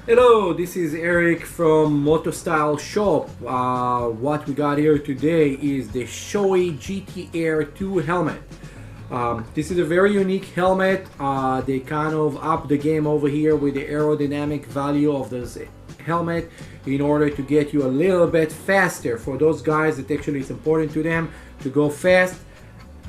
Hello, this is Eric from MotoStyles shop. What we got here today is the Shoei GT Air 2 helmet. This is a very unique helmet. They kind of up the game over here with the aerodynamic value of this helmet in order to get you a little bit faster. For those guys that actually it's important to them to go fast,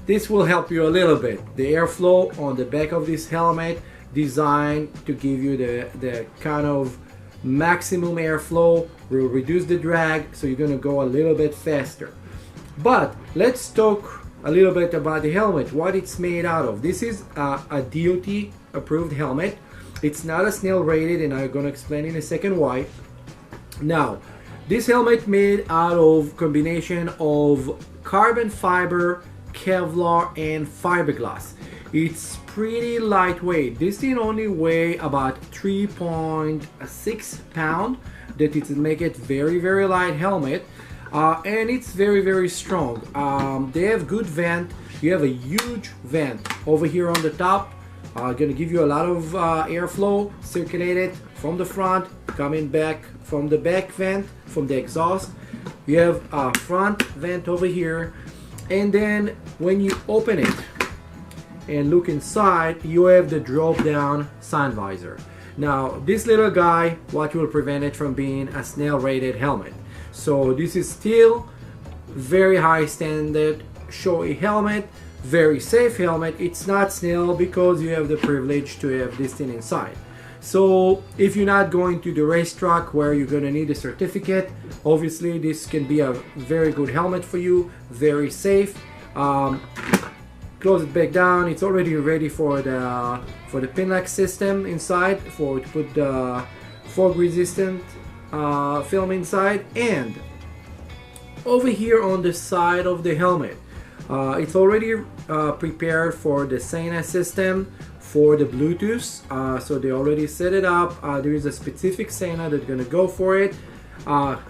this will help you a little bit. The airflow on the back of this helmet designed to give you the kind of maximum airflow, will reduce the drag, so you're going to go a little bit faster. But let's talk a little bit about the helmet, what it's made out of. This is a DOT approved helmet. It's not a snail rated, and I'm going to explain in a second why. Now, this helmet made out of combination of carbon fiber, Kevlar and fiberglass. It's pretty lightweight. This thing only weigh about 3.6 pounds. That it make it very light helmet, and it's very strong. They have good vent. You have a huge vent over here on the top, gonna give you a lot of airflow circulated from the front, coming back from the back vent, from the exhaust. You have a front vent over here, and then when you open it and look inside, you have the drop down sun visor. Now this little guy, what will prevent it from being a snail rated helmet? So this is still very high standard Shoei helmet, very safe helmet. It's not snail because you have the privilege to have this thing inside. So if you're not going to the racetrack where you're going to need a certificate, obviously this can be a very good helmet for you, very safe. Close it back down. It's already ready for the pin lock system inside, to put the fog resistant film inside. And over here on the side of the helmet, it's already prepared for the SENA system, for the Bluetooth. So they already set it up. There is a specific SENA that's gonna go for it.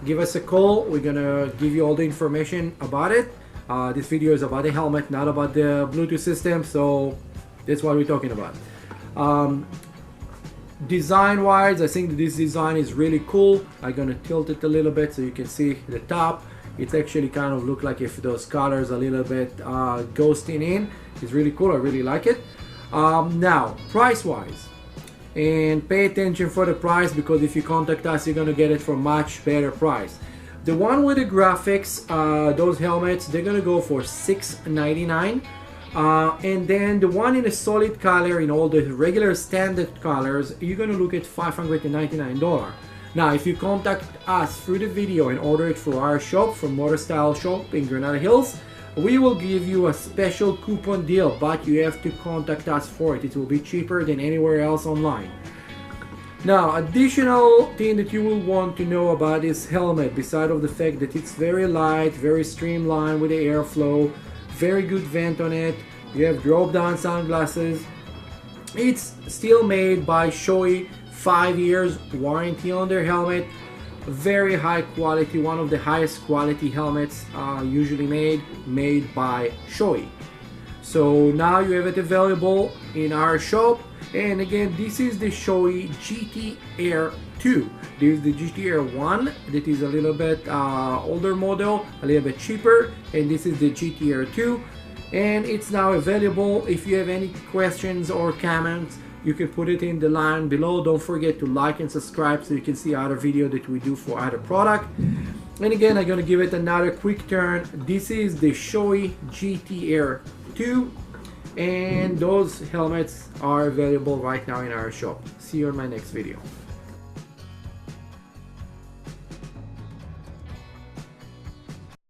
Give us a call. We're gonna give you all the information about it. This video is about the helmet, not about the Bluetooth system, so that's what we're talking about. Design wise, I think this design is really cool. I'm gonna tilt it a little bit so you can see the top. It's actually kind of look like if those colors a little bit ghosting in. It's really cool. I really like it. Now, price wise, and pay attention for the price, because if you contact us, you're gonna get it for much better price. The one with the graphics, those helmets, they're gonna go for $6.99, and then the one in a solid color, in all the regular standard colors, you're gonna look at $599. Now, if you contact us through the video and order it through our shop, from MotoStyles shop in Granada Hills, we will give you a special coupon deal, but you have to contact us for it. It will be cheaper than anywhere else online. Now, additional thing that you will want to know about this helmet, beside of the fact that it's very light, very streamlined with the airflow, very good vent on it, you have drop down sunglasses, it's still made by Shoei, 5 years warranty on their helmet, very high quality, one of the highest quality helmets usually made by Shoei. So now you have it available in our shop. And again, this is the Shoei GT Air 2. This is the GT Air 1 that is a little bit older model, a little bit cheaper, and this is the GT Air 2, and it's now available. If you have any questions or comments, you can put it in the line below. Don't forget to like and subscribe so you can see other video that we do for other product. And again, I'm gonna give it another quick turn. This is the Shoei GT Air 2, and those helmets are available right now in our shop. See you in my next video.